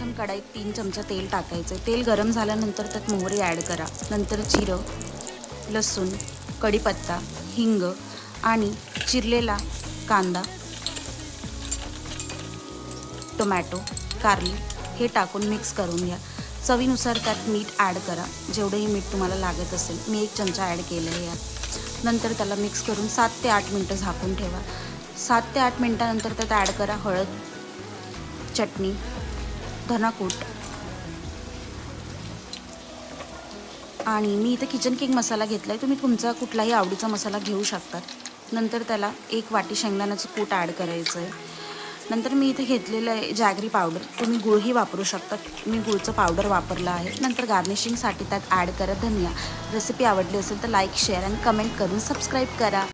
प्रथम कढईत 3 चमचा तेल टाकायचं. तेल गरम झाल्यानंतर त्यात मोहरी ॲड करा. नंतर जिरं, लसूण, कढीपत्ता, हिंग आणि चिरलेला कांदा, टोमॅटो, कारली हे टाकून मिक्स करून घ्या. चवीनुसार त्यात मीठ ॲड करा. जेवढंही मीठ तुम्हाला लागत असेल, मी 1 चमचा ॲड केलं आहे यात. नंतर त्याला मिक्स करून 7 ते 8 मिनटं झाकून ठेवा. 7 ते 8 मिनटानंतर त्यात ॲड करा हळद, चटणी, धनाकूट आणि मी इथे किचन किंग मसाला घेतला आहे. तुम्ही तुमचा कुठलाही आवडीचा मसाला घेऊ शकता. नंतर त्याला 1 वाटी शेंगदाण्याचं कूट ॲड करायचं आहे. नंतर मी इथे घेतलेलं आहे जॅगरी पावडर. तुम्ही गूळही वापरू शकता. मी गूळचं पावडर वापरलं आहे. नंतर गार्निशिंगसाठी त्यात ॲड करा धनिया. रेसिपी आवडली असेल तर लाईक, शेअर आणि कमेंट करून सबस्क्राईब करा.